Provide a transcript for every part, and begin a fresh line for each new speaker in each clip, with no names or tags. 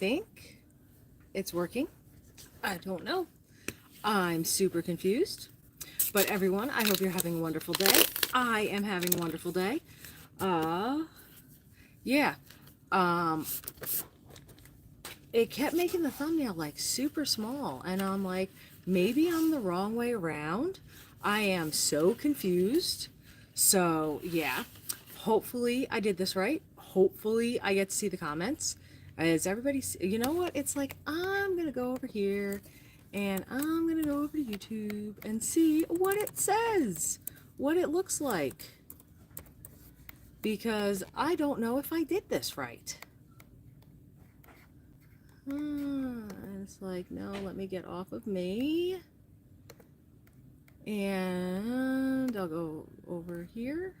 think it's working. I don't know. I'm super confused. But everyone, I hope you're having a wonderful day. I am having a wonderful day. Yeah. It kept making the thumbnail like super small. And I'm like, maybe I'm the wrong way around. I am so confused. So yeah, hopefully I did this right. Hopefully I get to see the comments. As everybody, you know what? It's like, I'm going to go over here and I'm going to go over to YouTube and see what it says, what it looks like. Because I don't know if I did this right. And it's like, no, let me get off of me. And I'll go over here.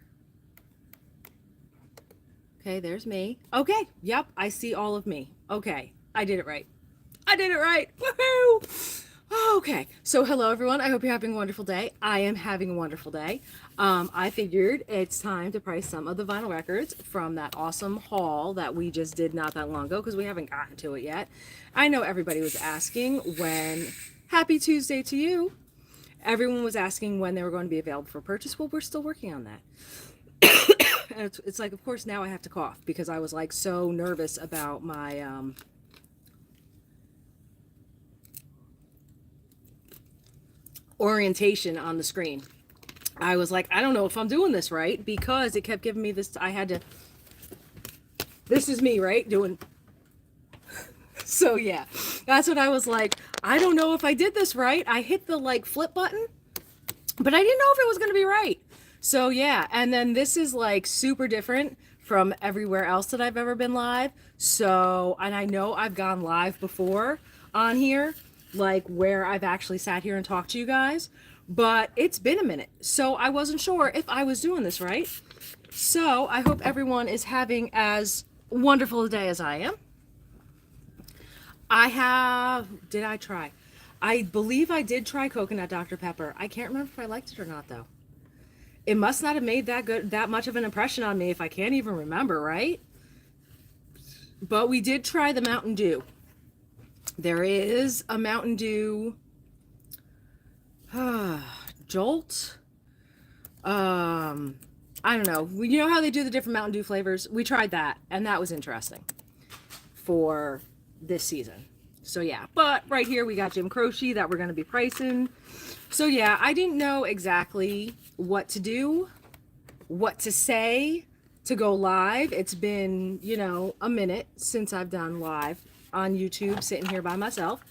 Okay, there's me. Okay, yep, I see all of me. Okay, I did it right. I did it right. Woohoo! Okay, so hello everyone. I hope you're having a wonderful day. I am having a wonderful day. I figured it's time to price some of the vinyl records from that awesome haul that we just did not that long ago because we haven't gotten to it yet. I know everybody was asking when, happy Tuesday to you. Everyone was asking when they were going to be available for purchase. Well, we're still working on that. And it's like, of course, now I have to cough because I was like so nervous about my orientation on the screen. I was like, I don't know if I'm doing this right because it kept giving me this. I had to, this is me, right? Doing. So yeah, that's what I was like. I don't know if I did this right. I hit the like flip button, but I didn't know if it was going to be right. So yeah, and then this is like super different from everywhere else that I've ever been live. So, and I know I've gone live before on here, like where I've actually sat here and talked to you guys, but it's been a minute. So I wasn't sure if I was doing this right. So I hope everyone is having as wonderful a day as I am. Did I try? I believe I did try coconut Dr. Pepper. I can't remember if I liked it or not though. It must not have made that much of an impression on me if I can't even remember, right? But we did try the Mountain Dew. There is a Mountain Dew Jolt. I don't know. You know how they do the different Mountain Dew flavors? We tried that, and that was interesting for this season. So yeah, but right here we got Jim Croce that we're going to be pricing. So yeah, I didn't know exactly what to do, what to say to go live. It's been, you know, a minute since I've done live on YouTube, sitting here by myself.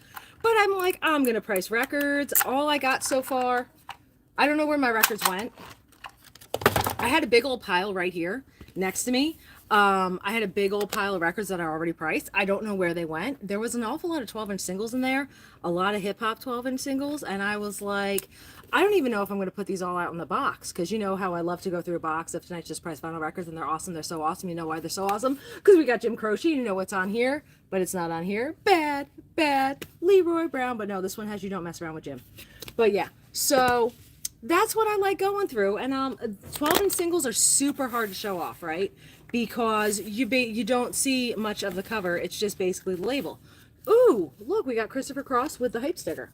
But I'm like, I'm going to price records. All I got so far, I don't know where my records went. I had a big old pile right here next to me. I had a big old pile of records that I already priced. I don't know where they went. There was an awful lot of 12-inch singles in there, a lot of hip-hop 12-inch singles, and I was like, I don't even know if I'm going to put these all out in the box, because you know how I love to go through a box of Tonight's Just Price vinyl records, and they're awesome. They're so awesome. You know why they're so awesome? Because we got Jim Croce. You know what's on here, but it's not on here. Bad, bad. Leroy Brown, but no, this one has You Don't Mess Around with Jim. But yeah, so that's what I like going through, and 12-inch singles are super hard to show off, right? Because you don't see much of the cover. It's just basically the label. Ooh, look, we got Christopher Cross with the hype sticker.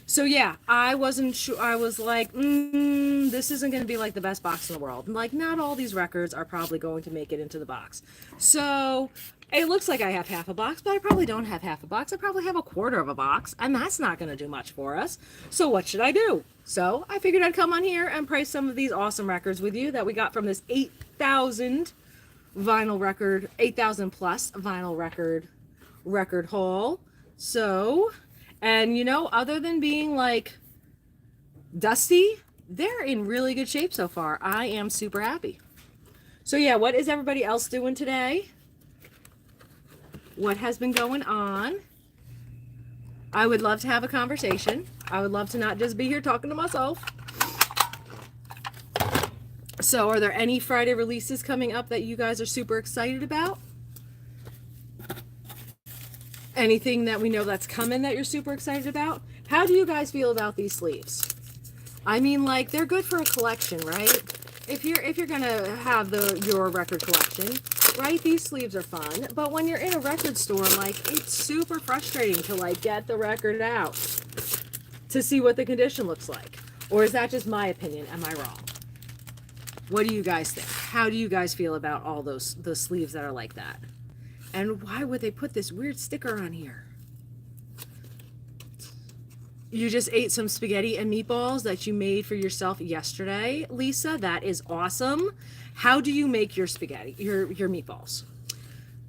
So yeah, I wasn't sure. I was like, this isn't going to be like the best box in the world. And like, not all these records are probably going to make it into the box. So it looks like I have half a box, but I probably don't have half a box. I probably have a quarter of a box, and that's not going to do much for us. So what should I do? So I figured I'd come on here and price some of these awesome records with you that we got from this 8,000 vinyl record, 8,000 plus vinyl record haul. So, and you know, other than being like dusty, they're in really good shape so far. I am super happy. So yeah, what is everybody else doing today? What has been going on? I would love to have a conversation. I would love to not just be here talking to myself. So are there any Friday releases coming up that you guys are super excited about? Anything that we know that's coming that you're super excited about? How do you guys feel about these sleeves? I mean, like, they're good for a collection, right? If you're gonna have your record collection, right? These sleeves are fun, but when you're in a record store, like, it's super frustrating to like get the record out to see what the condition looks like. Or is that just my opinion? Am I wrong? What do you guys think? How do you guys feel about all those sleeves that are like that? And why would they put this weird sticker on here? You just ate some spaghetti and meatballs that you made for yourself yesterday, Lisa. That is awesome. How do you make your spaghetti, your meatballs?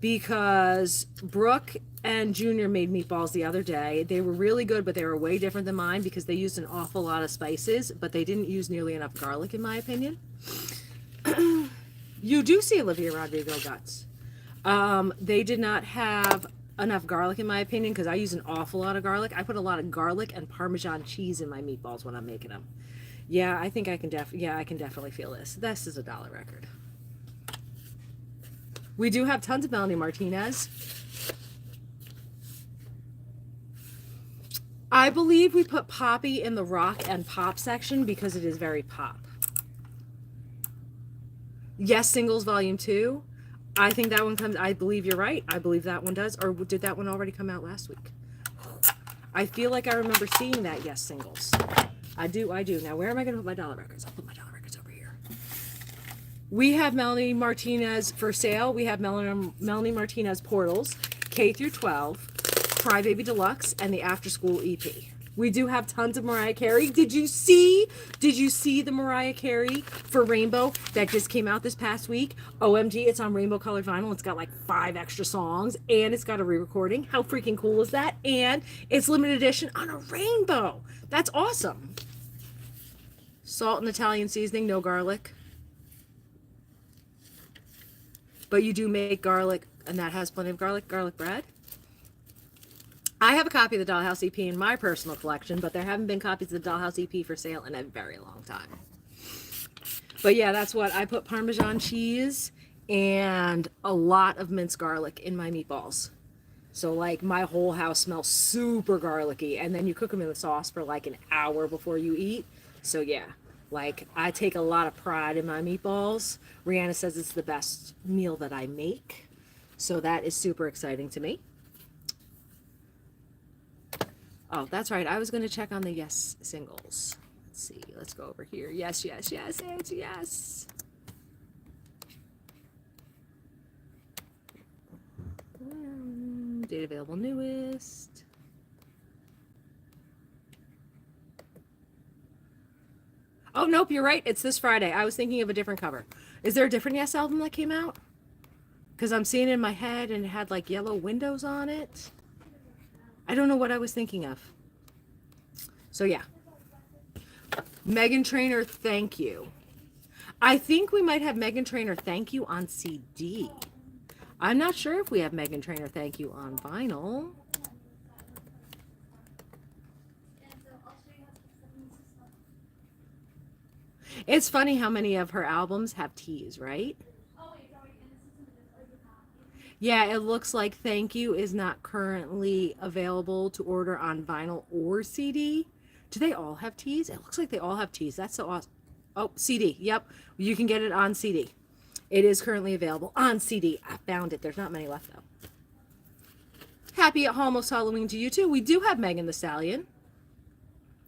Because Brooke and Junior made meatballs the other day. They were really good, but they were way different than mine because they used an awful lot of spices, but they didn't use nearly enough garlic, in my opinion. You do see Olivia Rodrigo guts. They did not have enough garlic, in my opinion, because I use an awful lot of garlic. I put a lot of garlic and Parmesan cheese in my meatballs when I'm making them. Yeah, I think I can I can definitely feel this. This is a dollar record. We do have tons of Melanie Martinez. I believe we put Poppy in the rock and pop section because it is very pop. Yes, Singles Volume 2. I think that one comes, I believe you're right. I believe that one does. Or did that one already come out last week? I feel like I remember seeing that, Yes, Singles. I do. Now, where am I going to put my dollar records? I'll put my dollar records over here. We have Melanie Martinez for sale. We have Melanie Martinez Portals, K through 12, Crybaby Deluxe, and the After School EP. We do have tons of Mariah Carey. Did you see the Mariah Carey for Rainbow that just came out this past week? OMG, it's on rainbow colored vinyl. It's got like 5 extra songs and it's got a re-recording. How freaking cool is that? And it's limited edition on a rainbow. That's awesome. Salt and Italian seasoning, no garlic. But you do make garlic, and that has plenty of garlic bread. I have a copy of the Dollhouse EP in my personal collection, but there haven't been copies of the Dollhouse EP for sale in a very long time. But yeah, that's what I put: Parmesan cheese and a lot of minced garlic in my meatballs. So like my whole house smells super garlicky, and then you cook them in the sauce for like an hour before you eat. So yeah, like I take a lot of pride in my meatballs. Rihanna says it's the best meal that I make. So that is super exciting to me. Oh, that's right. I was going to check on the Yes Singles. Let's see. Let's go over here. Yes. It's yes. Date available newest. Oh, nope. You're right. It's this Friday. I was thinking of a different cover. Is there a different Yes album that came out? Because I'm seeing it in my head and it had like yellow windows on it. I don't know what I was thinking of. So yeah. Meghan Trainor, Thank You. I think we might have Meghan Trainor, Thank You on CD. I'm not sure if we have Meghan Trainor, Thank You on vinyl. It's funny how many of her albums have T's, right? Yeah, it looks like Thank You is not currently available to order on vinyl or CD. Do they all have T's? It looks like they all have T's. That's so awesome. Oh, CD. Yep. You can get it on CD. It is currently available on CD. I found it. There's not many left, though. Happy almost Halloween to you, too. We do have Megan Thee Stallion.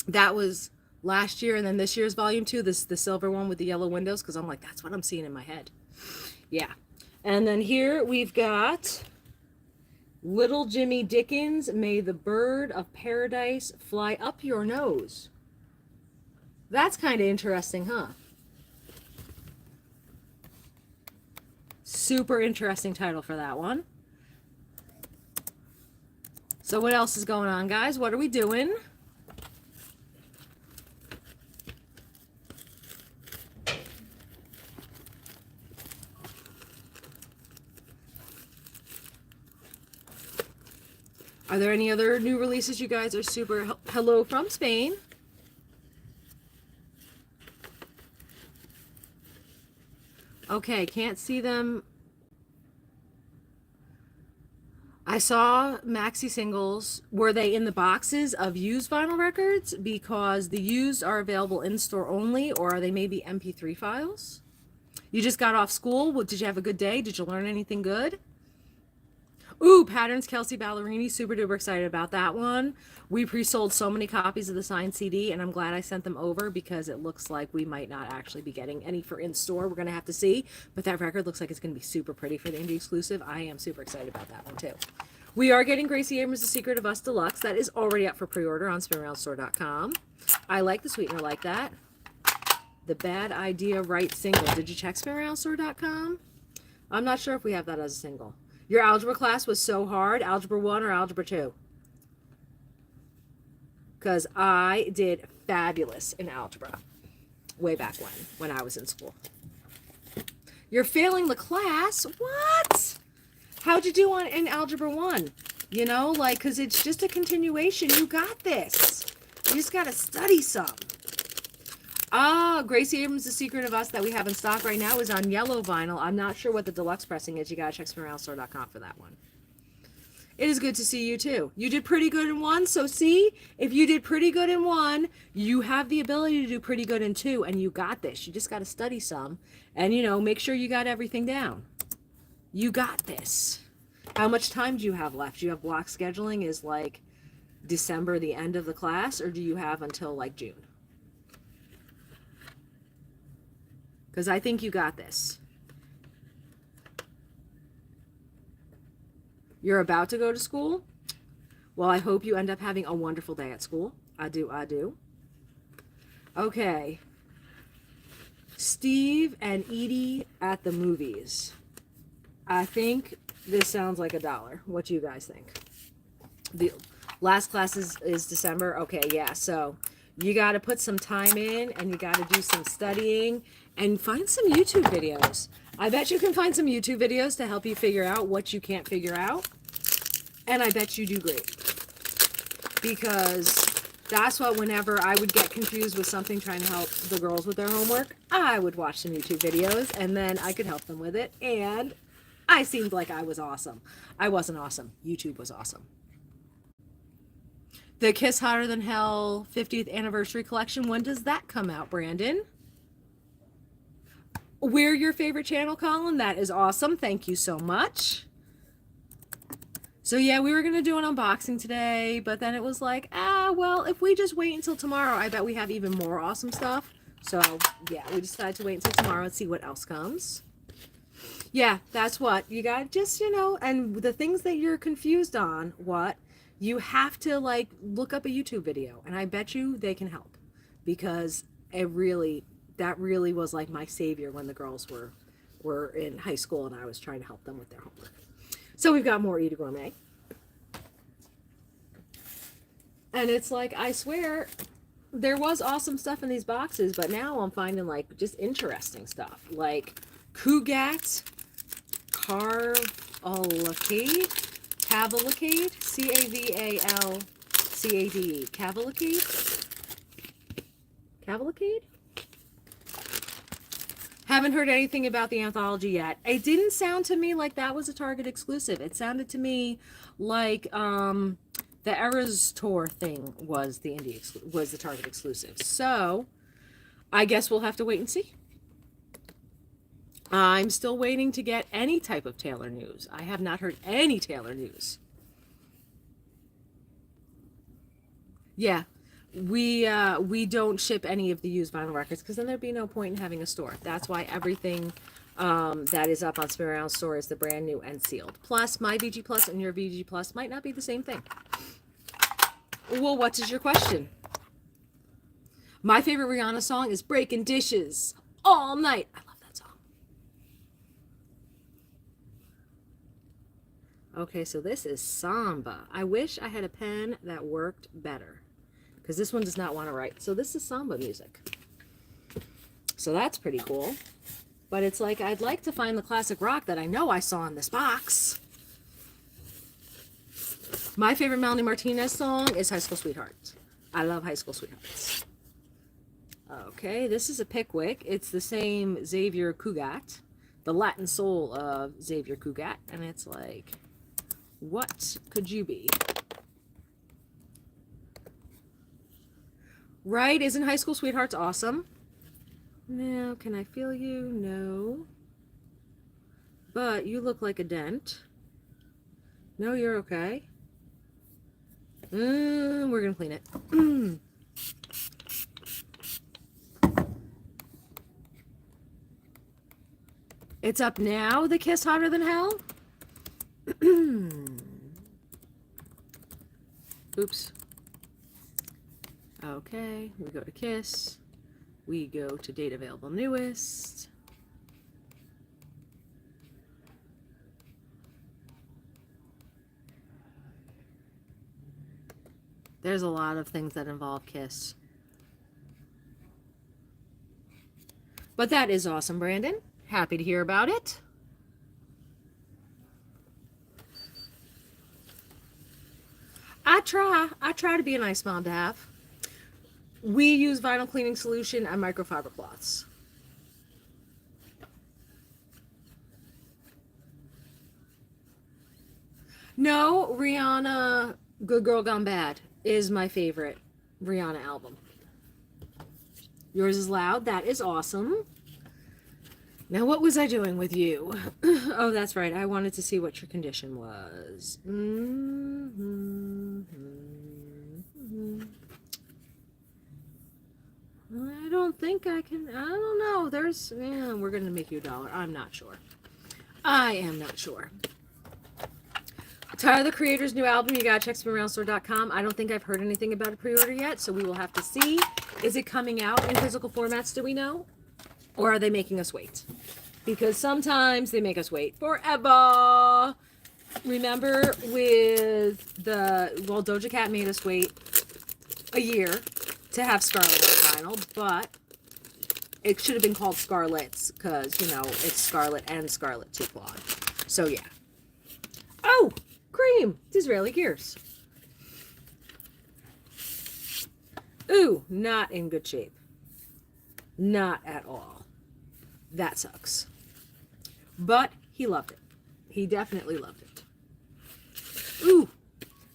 That was last year, and then this year's volume 2, the silver one with the yellow windows, because I'm like, that's what I'm seeing in my head. Yeah. And then here we've got Little Jimmy Dickens, May the Bird of Paradise Fly Up Your Nose. That's kind of interesting, huh? Super interesting title for that one. So what else is going on, guys? What are we doing? Are there any other new releases you guys are super... Hello from Spain. Okay, can't see them. I saw maxi singles. Were they in the boxes of used vinyl records? Because the used are available in store only, or are they maybe MP3 files? You just got off school. Did you have a good day? Did you learn anything good? Ooh, Patterns, Kelsey Ballerini. Super duper excited about that one. We pre-sold so many copies of the signed CD, and I'm glad I sent them over because it looks like we might not actually be getting any for in-store. We're going to have to see. But that record looks like it's going to be super pretty for the indie exclusive. I am super excited about that one, too. We are getting Gracie Abrams' The Secret of Us Deluxe. That is already up for pre-order on SpinMeRoundStore.com. I like the sweetener like that. The Bad Idea Right single. Did you check SpinMeRoundStore.com? I'm not sure if we have that as a single. Your algebra class was so hard. Algebra 1 or Algebra 2? Because I did fabulous in algebra way back when I was in school. You're failing the class? What? How'd you do in Algebra 1? You know, like, because it's just a continuation. You got this. You just got to study some. Gracie Abrams' The Secret of Us that we have in stock right now is on yellow vinyl. I'm not sure what the deluxe pressing is. You got to check SpinMeRoundStore.com for that one. It is good to see you, too. You did pretty good in 1, so see? If you did pretty good in 1, you have the ability to do pretty good in 2, and you got this. You just got to study some and, you know, make sure you got everything down. You got this. How much time do you have left? Do you have block scheduling? Is, like, December the end of the class, or do you have until, like, June? Because I think you got this. You're about to go to school? Well, I hope you end up having a wonderful day at school. I do, I do. Okay. Steve and Edie at the movies. I think this sounds like $1. What do you guys think? The last class is December. Okay, yeah. So you got to put some time in, and you got to do some studying and find some YouTube videos. I bet you can find some YouTube videos to help you figure out what you can't figure out. And I bet you do great. Because that's what, whenever I would get confused with something trying to help the girls with their homework, I would watch some YouTube videos, and then I could help them with it. And I seemed like I was awesome. I wasn't awesome. YouTube was awesome. The Kiss Hotter Than Hell 50th Anniversary Collection. When does that come out, Brandon? We're your favorite channel, Colin. That is awesome. Thank you so much. So yeah, we were going to do an unboxing today, but then it was like, well, if we just wait until tomorrow, I bet we have even more awesome stuff. So yeah, we decided to wait until tomorrow and see what else comes. Yeah, that's what. You got just, you know, and the things that you're confused on, you have to, like, look up a YouTube video, and I bet you they can help, because that really was like my savior when the girls were in high school and I was trying to help them with their homework. So we've got more Eat a Gourmet. And it's like, I swear, there was awesome stuff in these boxes, but now I'm finding, like, just interesting stuff. Like Cougat Cavalcade, C-A-V-A-L-C-A-D-E, Cavalcade? Haven't heard anything about the anthology yet. It didn't sound to me like that was a Target exclusive. It sounded to me like the Eras Tour thing was the Target exclusive. So I guess we'll have to wait and see. I'm still waiting to get any type of Taylor news. I have not heard any Taylor news. Yeah. We don't ship any of the used vinyl records because then there'd be no point in having a store. That's why everything that is up on SpinMeRoundStore is the brand new and sealed. Plus, my VG Plus and your VG Plus might not be the same thing. Well, what is your question? My favorite Rihanna song is Breaking Dishes All Night. I love that song. Okay, so this is Samba. I wish I had a pen that worked better, because this one does not want to write. So this is Samba music. So that's pretty cool. But it's like, I'd like to find the classic rock that I know I saw in this box. My favorite Melanie Martinez song is High School Sweethearts. I love High School Sweethearts. Okay, this is a Pickwick. It's the same Xavier Cugat, the Latin soul of Xavier Cugat. And it's like, what could you be? Right? Isn't High School Sweethearts awesome? Now, can I feel you? No. But you look like a dent. No, you're okay. We're going to clean it. It's up now, the kiss hotter than hell? Oops. Okay, we go to kiss. We go to date available newest. There's a lot of things that involve kiss. But that is awesome, Brandon. Happy to hear about it. I try to be a nice mom to have. We use vinyl cleaning solution and microfiber cloths. No, Rihanna, Good Girl Gone Bad is my favorite Rihanna album. Yours is loud. That is awesome. Now, what was I doing with you? Oh, that's right. I wanted to see what your condition was. I don't think I can. I don't know. There's. Yeah, we're going to make you $1. I'm not sure. I am not sure. Tyler, the Creator's new album. You got to check SpinMeRoundStore.com. I don't think I've heard anything about a pre-order yet, so we will have to see. Is it coming out in physical formats? Do we know? Or are they making us wait? Because sometimes they make us wait forever. Remember with well, Doja Cat made us wait a year to have Scarlet on vinyl, but it should have been called Scarlet's because, you know, it's Scarlet and Scarlet 2 Claude. So, yeah. Oh, cream. Disraeli Gears. Ooh, not in good shape. Not at all. That sucks. But he loved it. He definitely loved it. Ooh.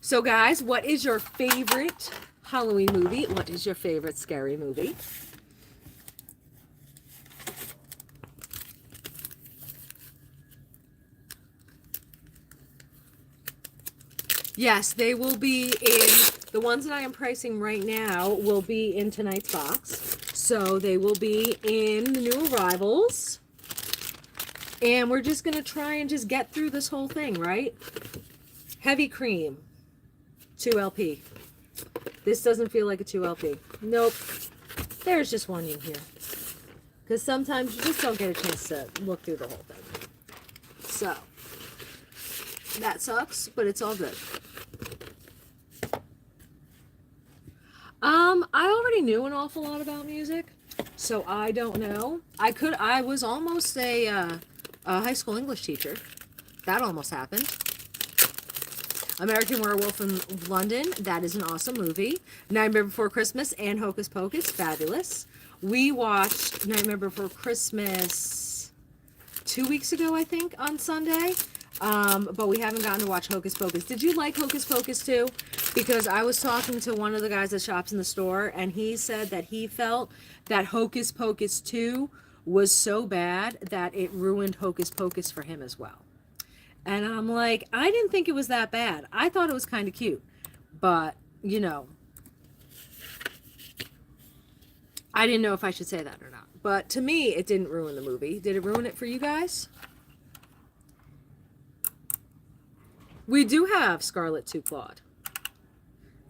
So guys, what is your favorite Halloween movie? What is your favorite scary movie? Yes, they will be in, the ones that I am pricing right now will be in tonight's box. So they will be in the new arrivals. And we're just going to try and just get through this whole thing, right? Heavy Cream, 2LP. This doesn't feel like a 2LP. Nope. There's just one in here. Because sometimes you just don't get a chance to look through the whole thing. So, that sucks, but it's all good. I already knew an awful lot about music, so I don't know. I was almost a high school English teacher. That almost happened. American Werewolf in London, that is an awesome movie. Nightmare Before Christmas and Hocus Pocus, fabulous. We watched Nightmare Before Christmas 2 weeks ago, I think, on Sunday. But we haven't gotten to watch Hocus Pocus. Did you like Hocus Pocus too? Because I was talking to one of the guys that shops in the store, and he said that he felt that Hocus Pocus 2 was so bad that it ruined Hocus Pocus for him as well. And I'm like, I didn't think it was that bad. I thought it was kind of cute. But, you know, I didn't know if I should say that or not. But to me, it didn't ruin the movie. Did it ruin it for you guys? We do have Scarlet 2 Claude.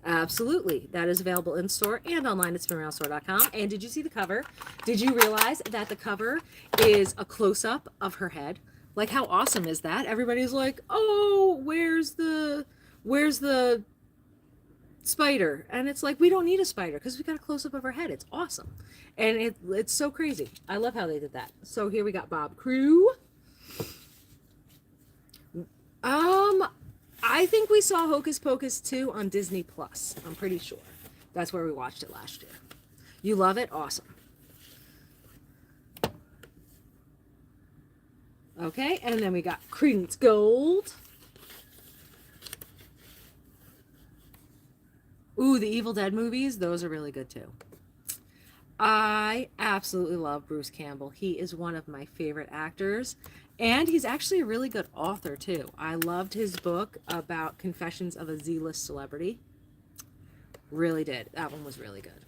Absolutely. That is available in store and online at SpinMeRoundStore.com. And did you see the cover? Did you realize that the cover is a close-up of her head? Like, how awesome is that? Everybody's like, oh, where's the spider? And it's like, we don't need a spider because we got a close-up of her head. It's awesome. And it's so crazy. I love how they did that. So here we got Bob Crew. I think we saw Hocus Pocus 2 on Disney Plus. I'm pretty sure. That's where we watched it last year. You love it? Awesome. Okay, and then we got Creedence Gold. Ooh, the Evil Dead movies. Those are really good too. I absolutely love Bruce Campbell. He is one of my favorite actors, and he's actually a really good author too. I loved his book about Confessions of a Z-List Celebrity. Really did. That one was really good.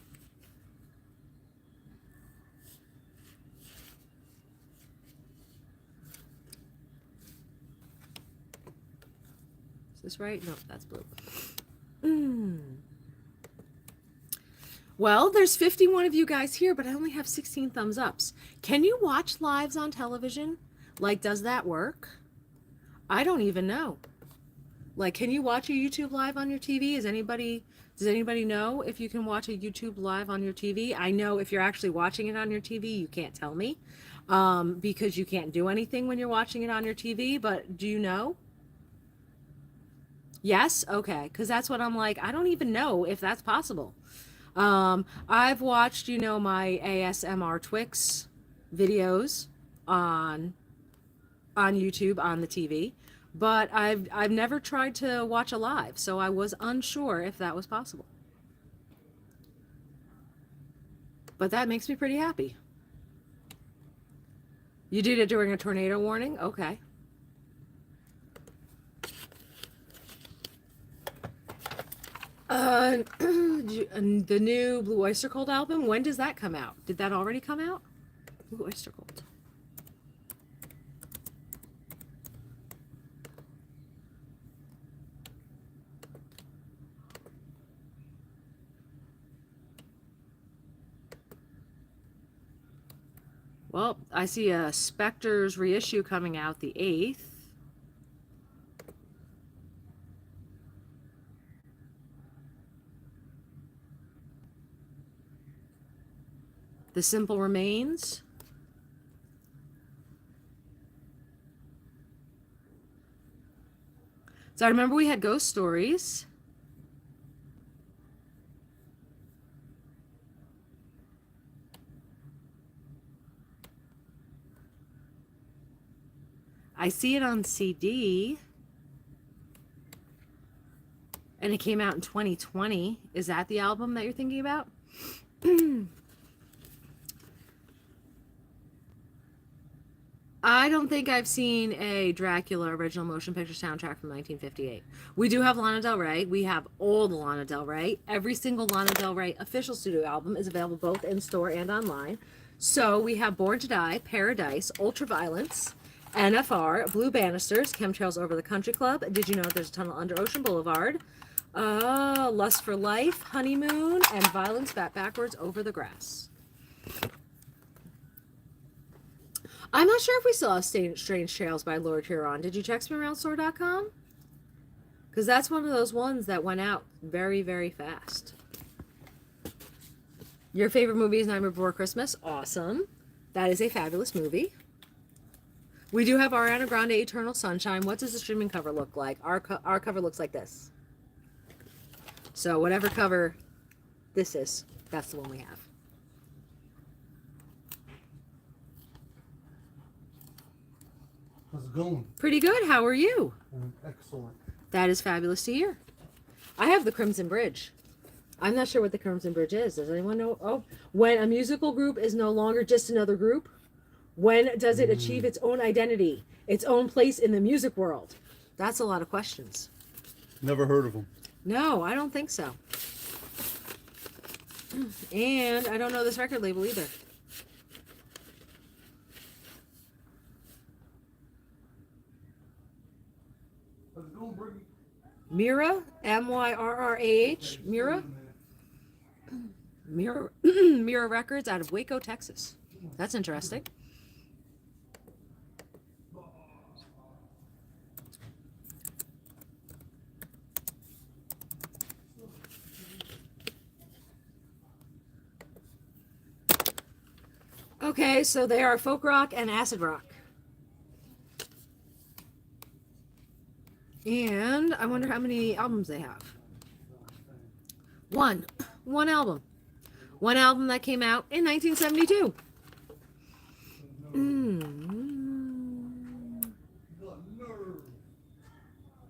Is this right? No, that's blue. Well, there's 51 of you guys here, but I only have 16 thumbs ups. Can you watch lives on television? Like, does that work? I don't even know. Like, can you watch a YouTube live on your TV? Does anybody know if you can watch a YouTube live on your TV? I know if you're actually watching it on your TV, you can't tell me because you can't do anything when you're watching it on your TV, but do you know? Yes? Okay, because that's what I'm like. I don't even know if that's possible. I've watched, my ASMR Twix videos on YouTube on the TV, but I've never tried to watch a live, so I was unsure if that was possible. But that makes me pretty happy. You did it during a tornado warning? Okay. The new Blue Oyster Cult album, when does that come out? Did that already come out? Blue Oyster Cult. Well, I see a Spectre's reissue coming out the 8th. The Simple Remains. So I remember we had Ghost Stories. I see it on CD. And it came out in 2020. Is that the album that you're thinking about? I don't think I've seen a Dracula original motion picture soundtrack from 1958. We do have Lana Del Rey. We have all the Lana Del Rey. Every single Lana Del Rey official studio album is available both in store and online. So we have Born to Die, Paradise, Ultraviolence, NFR, Blue Banisters, Chemtrails Over the Country Club, Did You Know There's a Tunnel Under Ocean Boulevard, Lust for Life, Honeymoon, and Violence Bat Backwards Over the Grass. I'm not sure if we still have Strange Trails by Lord Huron. Did you check SpinMeRoundStore.com? Because that's one of those ones that went out very, very fast. Your favorite movie is Nightmare Before Christmas. Awesome. That is a fabulous movie. We do have Ariana Grande, Eternal Sunshine. What does the streaming cover look like? Our cover looks like this. So whatever cover this is, that's the one we have.
How's it going?
Pretty good. How are you?
Excellent.
That is fabulous to hear. I have the Crimson Bridge. I'm not sure what the Crimson Bridge is. Does anyone know? Oh, when a musical group is no longer just another group, when does it achieve its own identity, its own place in the music world? That's a lot of questions.
Never heard of them.
No, I don't think so. And I don't know this record label either. Myrrah, M-Y-R-R-A-H, Myrrah. Myrrah Records out of Waco, Texas. That's interesting. Okay, so they are folk rock and acid rock. And I wonder how many albums they have. One album. One album that came out in 1972.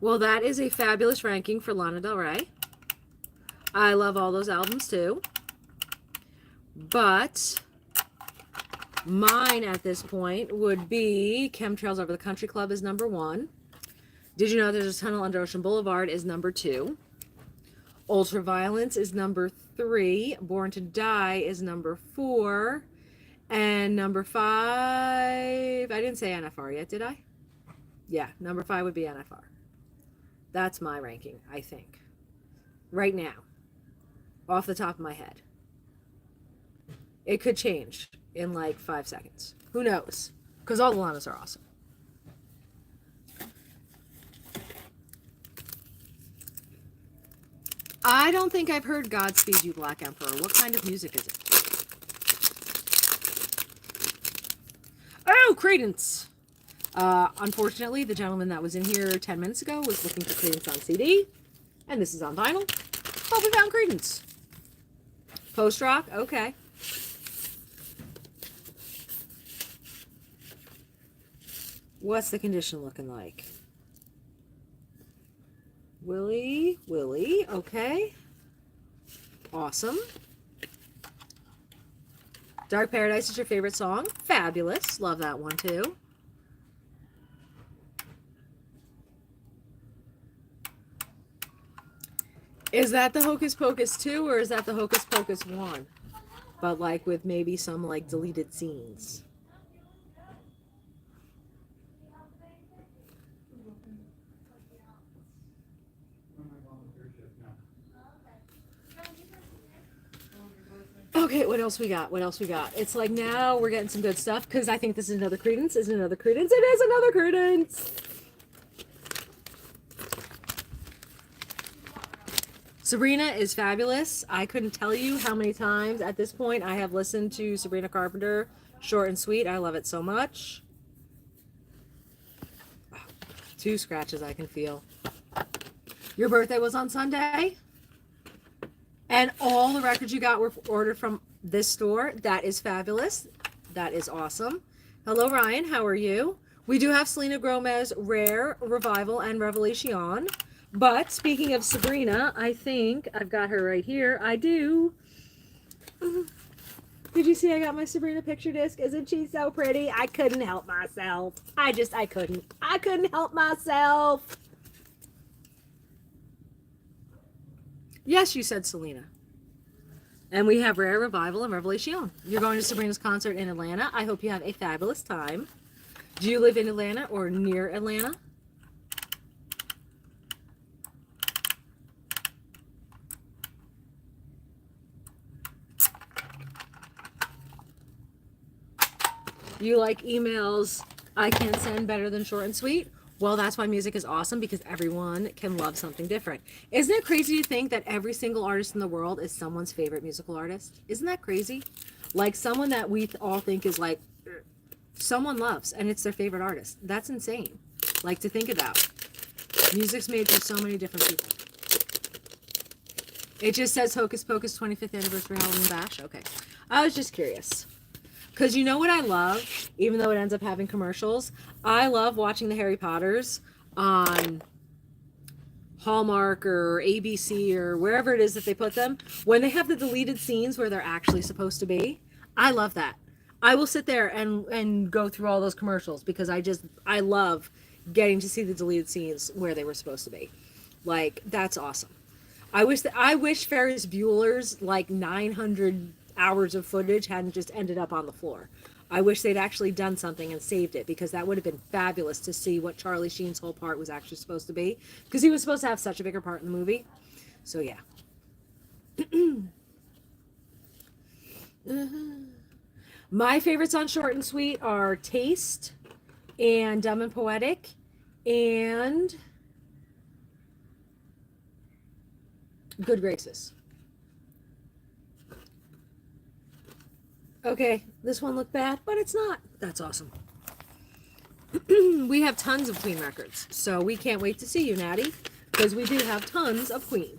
Well, that is a fabulous ranking for Lana Del Rey. I love all those albums too. But mine at this point would be Chemtrails Over the Country Club is number 1. Did you know there's a tunnel under Ocean Boulevard is number 2. Ultraviolence is number 3. Born to Die is number 4. And number 5, I didn't say NFR yet, did I? Yeah, number 5 would be NFR. That's my ranking, I think. Right now. Off the top of my head. It could change in like 5 seconds. Who knows? Because all the llamas are awesome. I don't think I've heard Godspeed You Black Emperor. What kind of music is it? Oh, Credence! Unfortunately, the gentleman that was in here 10 minutes ago was looking for Credence on CD. And this is on vinyl. But we found Credence. Post-rock? Okay. What's the condition looking like? Willie, okay. Awesome. Dark Paradise is your favorite song? Fabulous. Love that one too. Is that the Hocus Pocus 2 or is that the Hocus Pocus 1? But like with maybe some like deleted scenes. Okay, what else we got? What else we got? It's like now we're getting some good stuff because I think this is another Credence. Is it another Credence? It is another Credence! Sabrina is fabulous. I couldn't tell you how many times at this point I have listened to Sabrina Carpenter. Short and sweet. I love it so much. 2 scratches I can feel. Your birthday was on Sunday? And all the records you got were ordered from this store. That is fabulous. That is awesome. Hello, Ryan. How are you? We do have Selena Gomez, Rare, Revival, and Revelation. But speaking of Sabrina, I think I've got her right here. I do. Did you see I got my Sabrina picture disc? Isn't she so pretty? I couldn't help myself. I couldn't. I couldn't help myself. Yes, you said Selena. And we have Rare, Revival, and Revelation. You're going to Sabrina's concert in Atlanta. I hope you have a fabulous time. Do you live in Atlanta or near Atlanta? You like emails I can't send better than short and sweet? Well, that's why music is awesome, because everyone can love something different. Isn't it crazy to think that every single artist in the world is someone's favorite musical artist? Isn't that crazy? Like someone that we all think is like, someone loves, and it's their favorite artist. That's insane. Like to think about. Music's made for so many different people. It just says Hocus Pocus 25th Anniversary Halloween Bash. Okay. I was just curious. Because you know what I love, even though it ends up having commercials? I love watching the Harry Potters on Hallmark or ABC or wherever it is that they put them. When they have the deleted scenes where they're actually supposed to be, I love that. I will sit there and go through all those commercials because I love getting to see the deleted scenes where they were supposed to be. Like, that's awesome. I wish Ferris Bueller's like 900 hours of footage hadn't just ended up on the floor. I wish they'd actually done something and saved it, because that would have been fabulous to see what Charlie Sheen's whole part was actually supposed to be, because he was supposed to have such a bigger part in the movie. So yeah. My favorites on Short and Sweet are Taste and Dumb and Poetic and Good Graces. Okay, this one looked bad, but it's not. That's awesome. We have tons of Queen records, so we can't wait to see you, Natty, because we do have tons of Queen.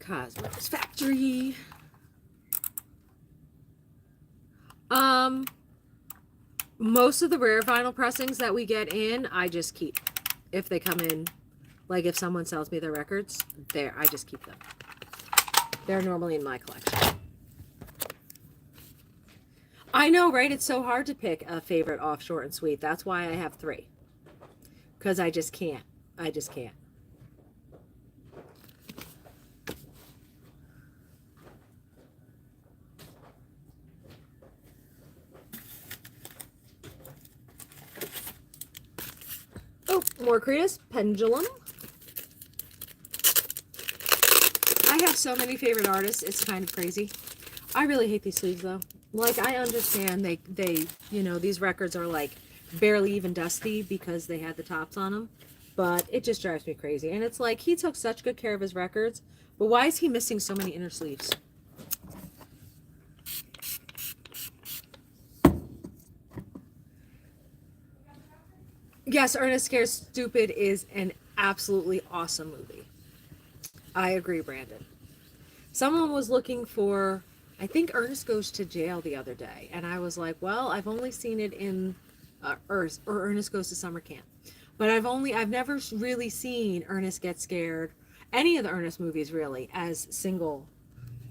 Cosmos Factory. Most of the rare vinyl pressings that we get in, I just keep. If they come in, like if someone sells me their records, there, I just keep them. They're normally in my collection. I know, right? It's so hard to pick a favorite off Short and Sweet. That's why I have 3. Because I just can't. I just can't. Oh, more Cretus. Pendulum. I have so many favorite artists. It's kind of crazy. I really hate these sleeves, though. Like, I understand they you know, these records are, like, barely even dusty because they had the tops on them. But it just drives me crazy. And it's like, he took such good care of his records. But why is he missing so many inner sleeves? Yes, Ernest Scared Stupid is an absolutely awesome movie. I agree, Brandon. Someone was looking for, I think Ernest Goes to Jail the other day. And I was like, well, I've only seen it in, or Ernest Goes to Summer Camp. But I've never really seen Ernest Get Scared, any of the Ernest movies really, as single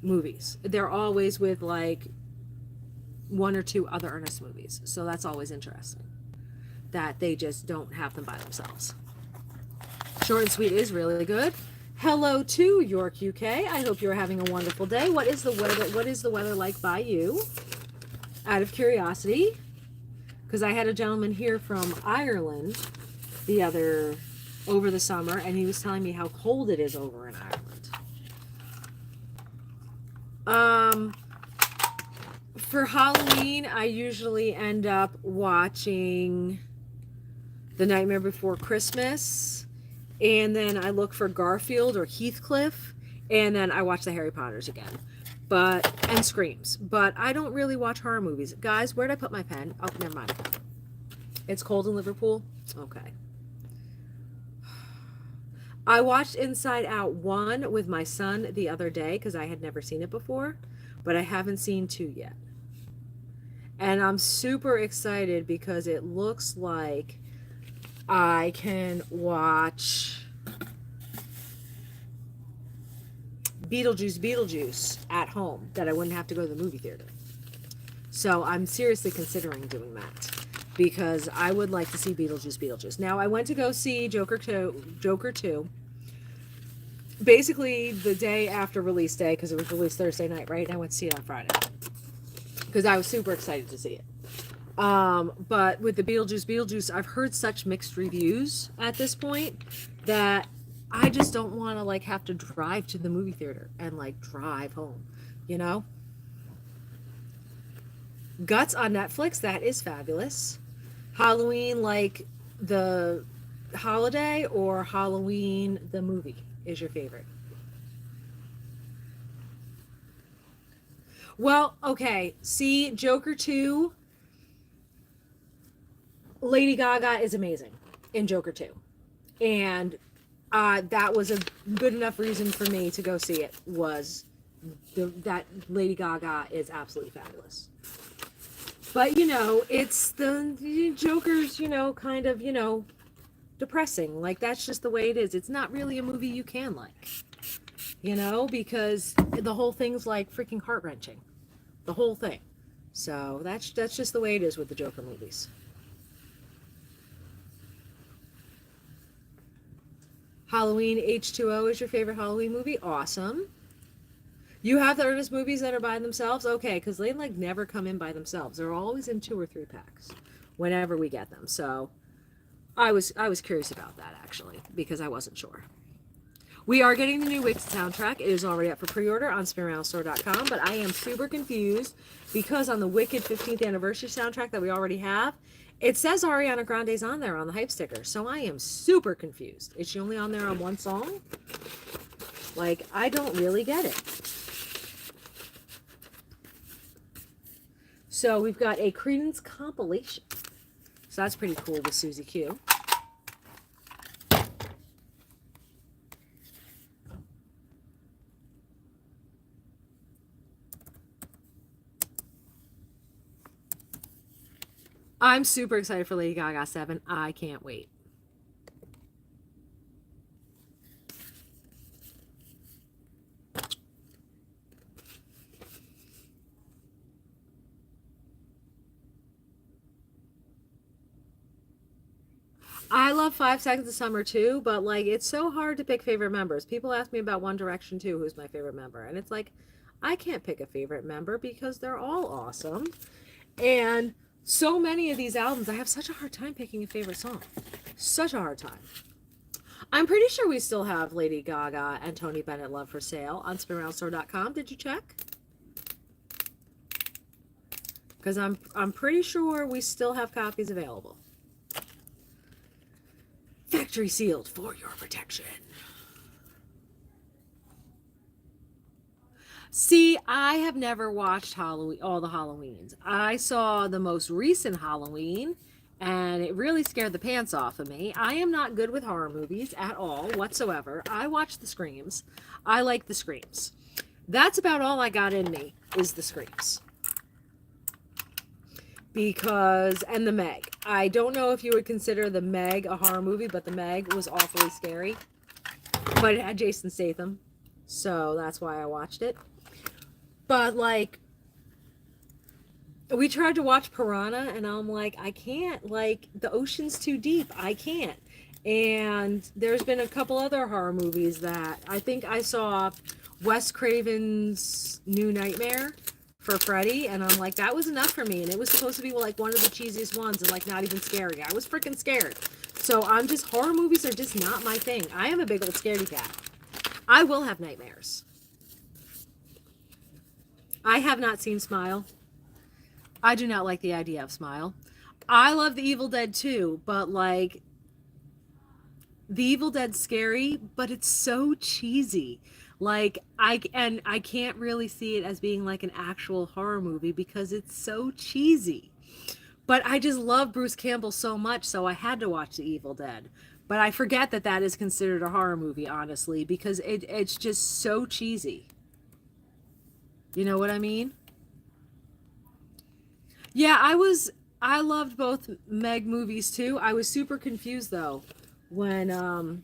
movies. They're always with like 1 or 2 other Ernest movies. So that's always interesting. That they just don't have them by themselves. Short and Sweet is really good. Hello to York, UK. I hope you're having a wonderful day. What is the weather? What is the weather like by you? Out of curiosity, because I had a gentleman here from Ireland over the summer, and he was telling me how cold it is over in Ireland. For Halloween, I usually end up watching The Nightmare Before Christmas, and then I look for Garfield or Heathcliff, and then I watch the Harry Potters again, and Screams. But I don't really watch horror movies. Guys, where'd I put my pen? Oh, never mind. It's cold in Liverpool? Okay. I watched Inside Out 1 with my son the other day because I had never seen it before, but I haven't seen 2 yet. And I'm super excited because it looks like I can watch Beetlejuice at home, that I wouldn't have to go to the movie theater. So I'm seriously considering doing that because I would like to see Beetlejuice. Now, I went to go see Joker 2 basically the day after release day, because it was released Thursday night, right? And I went to see it on Friday because I was super excited to see it. But with the Beetlejuice, I've heard such mixed reviews at this point that I just don't want to like have to drive to the movie theater and like drive home, you know? Guts on Netflix, that is fabulous. Halloween, like the holiday, or Halloween the movie is your favorite? Well, okay, see, Joker 2, Lady Gaga is amazing in Joker 2. And that was a good enough reason for me to go see it, was that Lady Gaga is absolutely fabulous. But, you know, it's the Joker's, you know, kind of, you know, depressing. Like, that's just the way it is. It's not really a movie you can like, you know, because the whole thing's like freaking heart-wrenching. The whole thing. So that's just the way it is with the Joker movies. Halloween H2O is your favorite Halloween movie? Awesome. You have the Ernest movies that are by themselves? Okay, because they like never come in by themselves. They're always in 2 or 3 packs whenever we get them. So I was curious about that actually, because I wasn't sure. We are getting the new Wicked soundtrack. It is already up for pre-order on SpinMeRoundStore.com, but I am super confused because on the Wicked 15th anniversary soundtrack that we already have, it says Ariana Grande's on there on the hype sticker. So I am super confused. Is she only on there on 1 song? Like, I don't really get it. So we've got a Creedence compilation. So that's pretty cool with Susie Q. I'm super excited for Lady Gaga 7. I can't wait. I love 5 Seconds of Summer too, but like it's so hard to pick favorite members. People ask me about One Direction too, who's my favorite member, and it's like I can't pick a favorite member because they're all awesome. And so many of these albums, I have such a hard time picking a favorite song. Such a hard time. I'm pretty sure we still have Lady Gaga and Tony Bennett Love for Sale on SpinMeRoundStore.com. Did you check? Because I'm pretty sure we still have copies available. Factory sealed for your protection. See, I have never watched Halloween, all the Halloweens. I saw the most recent Halloween, and it really scared the pants off of me. I am not good with horror movies at all, whatsoever. I watch the screams. I like the screams. That's about all I got in me, is the screams. Because, and the Meg. I don't know if you would consider the Meg a horror movie, but the Meg was awfully scary. But it had Jason Statham, so that's why I watched it. But like, we tried to watch Piranha, and I'm like, I can't. Like, the ocean's too deep. I can't. And there's been a couple other horror movies that I think I saw Wes Craven's New Nightmare for Freddy, and I'm like, that was enough for me. And it was supposed to be like one of the cheesiest ones and like not even scary. I was freaking scared. So I'm just, horror movies are just not my thing. I am a big old scaredy cat. I will have nightmares. I have not seen Smile. I do not like the idea of Smile. I love The Evil Dead too, but like, The Evil Dead's scary, but it's so cheesy. Like, I can't really see it as being like an actual horror movie because it's so cheesy. But I just love Bruce Campbell so much, so I had to watch The Evil Dead. But I forget that that is considered a horror movie, honestly, because it's just so cheesy. You know what I mean? Yeah, I loved both Meg movies too. I was super confused though when her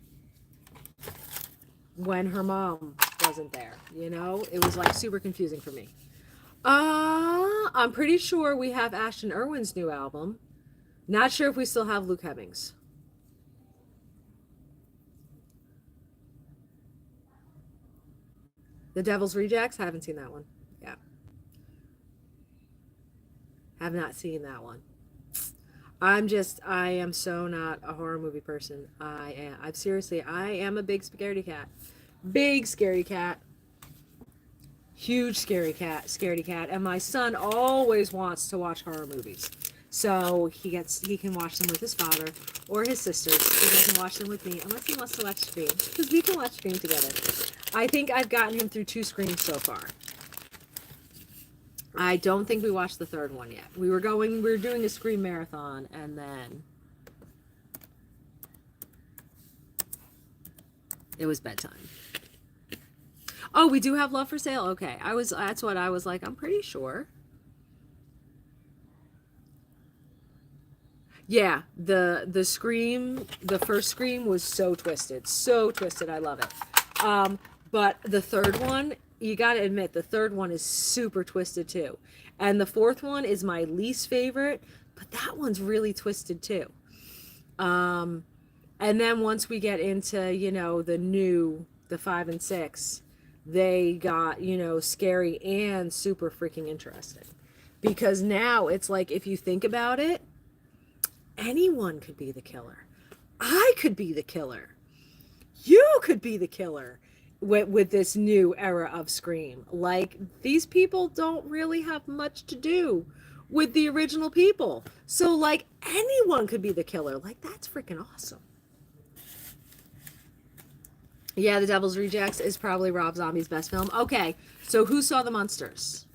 mom wasn't there, you know? It was like super confusing for me. I'm pretty sure we have Ashton Irwin's new album. Not sure if we still have Luke Hemmings. The Devil's Rejects? Haven't seen that one. Yeah. Have not seen that one. I am so not a horror movie person. I am a big scaredy cat. Big scary cat. Huge scaredy cat. And my son always wants to watch horror movies. So he can watch them with his father or his sisters. He doesn't watch them with me unless he wants to watch Scream. Because we can watch Scream together. I think I've gotten him through 2 Screams so far. I don't think we watched the 3rd one yet. We were doing a Scream marathon, and then it was bedtime. Oh, we do have Love for Sale. Okay, that's what I was like. I'm pretty sure. Yeah, the Scream, the first Scream was so twisted. So twisted. I love it. But the 3rd one, you got to admit, the 3rd one is super twisted too. And the 4th one is my least favorite, but that one's really twisted too. And then once we get into, you know, the 5 and 6, they got, you know, scary and super freaking interesting. Because now it's like, if you think about it, anyone could be the killer. I could be the killer. You could be the killer with this new era of Scream. Like, these people don't really have much to do with the original people. So, like, anyone could be the killer. Like, that's freaking awesome. Yeah, The Devil's Rejects is probably Rob Zombie's best film. Okay, so who saw The Munsters?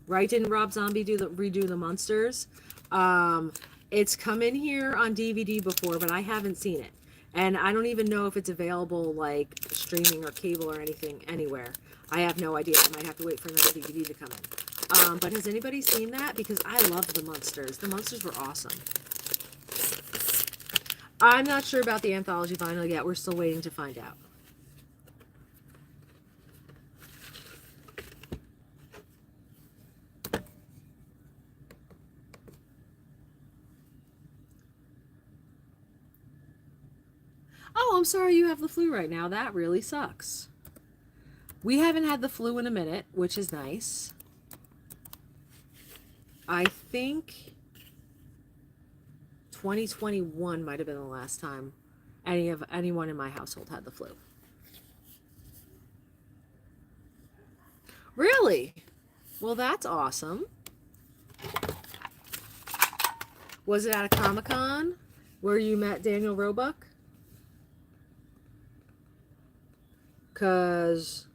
Right? Didn't Rob Zombie redo The Munsters? It's come in here on DVD before, but I haven't seen it. And I don't even know if it's available, like, streaming or cable or anything anywhere. I have no idea. I might have to wait for another DVD to come in. But has anybody seen that? Because I love the Munsters. The Munsters were awesome. I'm not sure about the anthology vinyl yet. We're still waiting to find out. Oh, I'm sorry you have the flu right now. That really sucks. We haven't had the flu in a minute, which is nice. I think 2021 might have been the last time anyone in my household had the flu. Really? Well, that's awesome. Was it at a Comic-Con where you met Daniel Roebuck? Because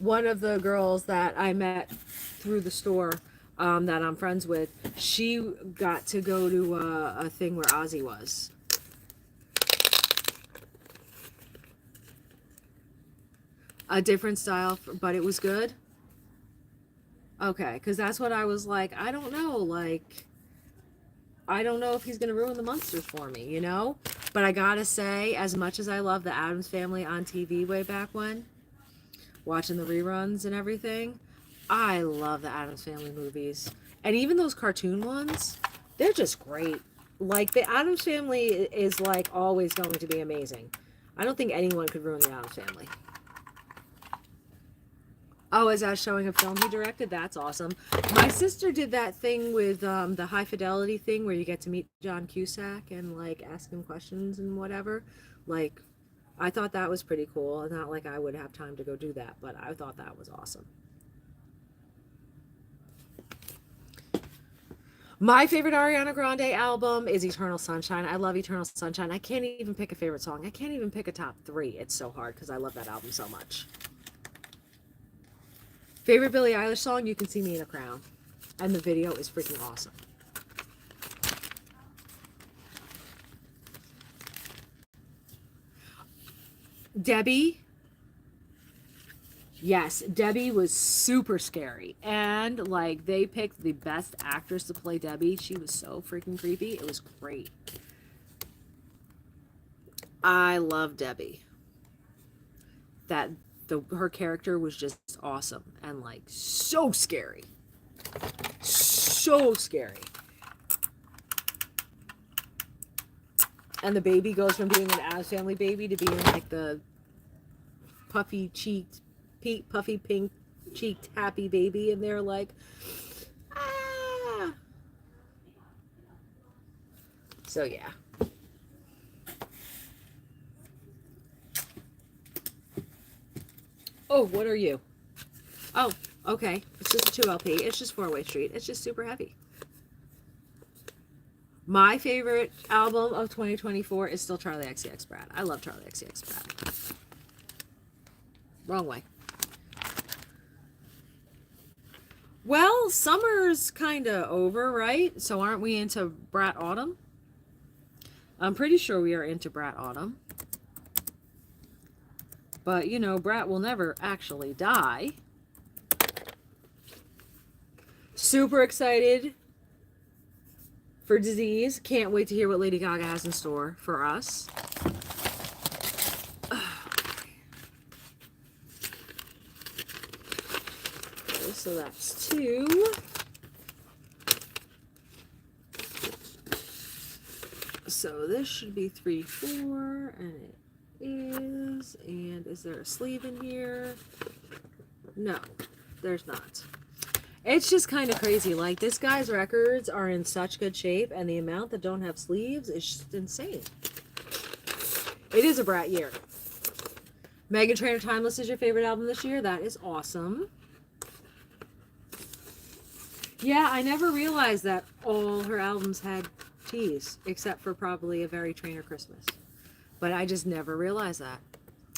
one of the girls that I met through the store that I'm friends with, she got to go to a thing where Ozzy was. A different style, but it was good. Okay, because that's what I was like. I don't know, like, I don't know if he's going to ruin the Munsters for me, you know? But I gotta say, as much as I love the Addams Family on TV way back when, watching the reruns and everything, I love the Addams Family movies. And even those cartoon ones, they're just great. Like, the Addams Family is, like, always going to be amazing. I don't think anyone could ruin the Addams Family. Oh, is that showing a film he directed? That's awesome. My sister did that thing with the High Fidelity thing where you get to meet John Cusack and, like, ask him questions and whatever. Like, I thought that was pretty cool. Not like I would have time to go do that, but I thought that was awesome. My favorite Ariana Grande album is Eternal Sunshine. I love Eternal Sunshine. I can't even pick a favorite song. I can't even pick a top 3. It's so hard because I love that album so much. Favorite Billie Eilish song, You Can See Me in a Crown. And the video is freaking awesome. Debbie. Yes, Debbie was super scary. And, like, they picked the best actress to play Debbie. She was so freaking creepy. It was great. I love Debbie. Her character was just awesome and, like, so scary. So scary. And the baby goes from being an Addams Family baby to being, like, the puffy pink cheeked happy baby, and they're like, ah. So yeah. Oh, what are you? Oh, okay. It's just a 2LP. It's just 4-Way Street. It's just super heavy. My favorite album of 2024 is still Charlie XCX Brad. I love Charlie XCX Brad. Wrong way. Well, summer's kind of over, right? So aren't we into Brat Autumn? I'm pretty sure we are into Brat Autumn. But, you know, Brat will never actually die. Super excited for Disease. Can't wait to hear what Lady Gaga has in store for us. Okay, so that's 2. So this should be 3, 4, and it is. And is there a sleeve in here? No, there's not. It's just kind of crazy. Like, this guy's records are in such good shape, and the amount that don't have sleeves is just insane. It is a Brat year. Meghan Trainor Timeless is your favorite album this year? That is awesome. Yeah, I never realized that all her albums had tees, except for probably A Very Trainer Christmas. But I just never realized that.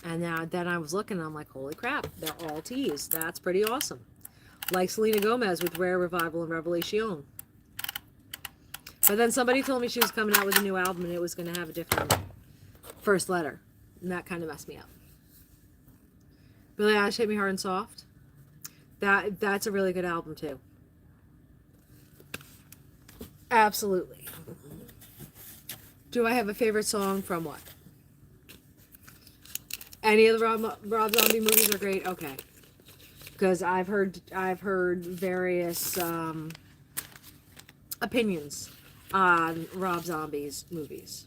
And then I was looking, and I'm like, holy crap, they're all tees. That's pretty awesome. Like Selena Gomez with Rare Revival and Revelation. But then somebody told me she was coming out with a new album and it was going to have a different first letter. And that kind of messed me up. Billie Eilish, Hit Me Hard and Soft. That's a really good album too. Absolutely. Do I have a favorite song from what? Any of the Rob Zombie movies are great. Okay, because I've heard various opinions on Rob Zombie's movies.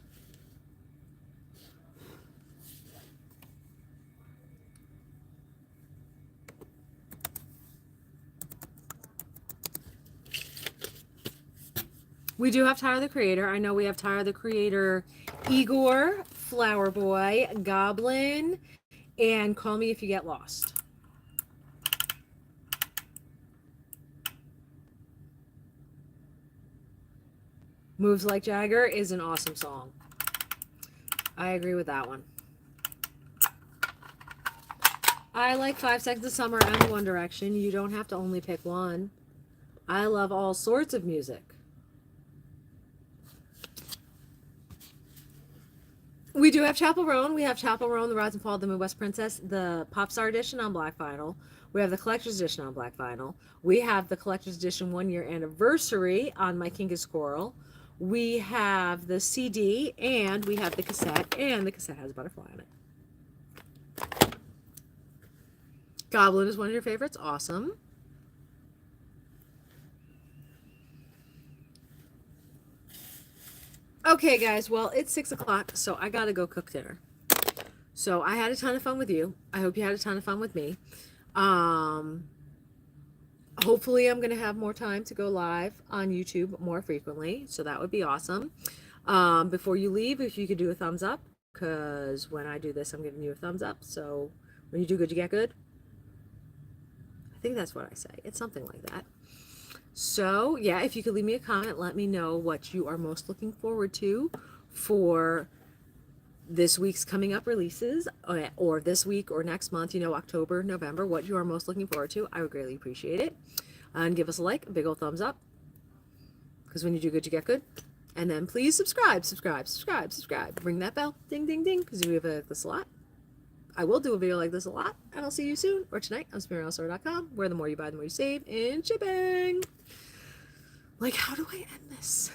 We do have Tyler the Creator. I know we have Tyler the Creator, Igor, Flower Boy, Goblin, and Call Me If You Get Lost. Moves Like Jagger is an awesome song. I agree with that one. I like 5 Seconds of Summer and One Direction. You don't have to only pick one. I love all sorts of music. We do have Chapel Roan. We have Chapel Roan, The Rise and Fall of the Midwest Princess, the Pop Star Edition on Black Vinyl. We have the Collector's Edition on Black Vinyl. We have the Collector's Edition 1-year anniversary on My King is Coral. We have the CD, and we have the cassette, and the cassette has a butterfly on it. Goblin is one of your favorites. Awesome. Okay, guys. Well, it's 6 o'clock, so I got to go cook dinner. So I had a ton of fun with you. I hope you had a ton of fun with me. Hopefully I'm going to have more time to go live on YouTube more frequently. So that would be awesome. Before you leave, if you could do a thumbs up, because when I do this, I'm giving you a thumbs up. So when you do good, you get good. I think that's what I say. It's something like that. So yeah, if you could leave me a comment, let me know what you are most looking forward to for this week's coming up releases, or this week or next month, you know, October, November, what you are most looking forward to. I would greatly appreciate it. And give us a like, a big old thumbs up, because when you do good, you get good. And then please subscribe. Ring that bell, ding, ding, ding, because we have this a lot. I will do a video like this a lot, and I'll see you soon, or tonight on SpinMeRoundStore.com, where the more you buy, the more you save in shipping. Like, how do I end this?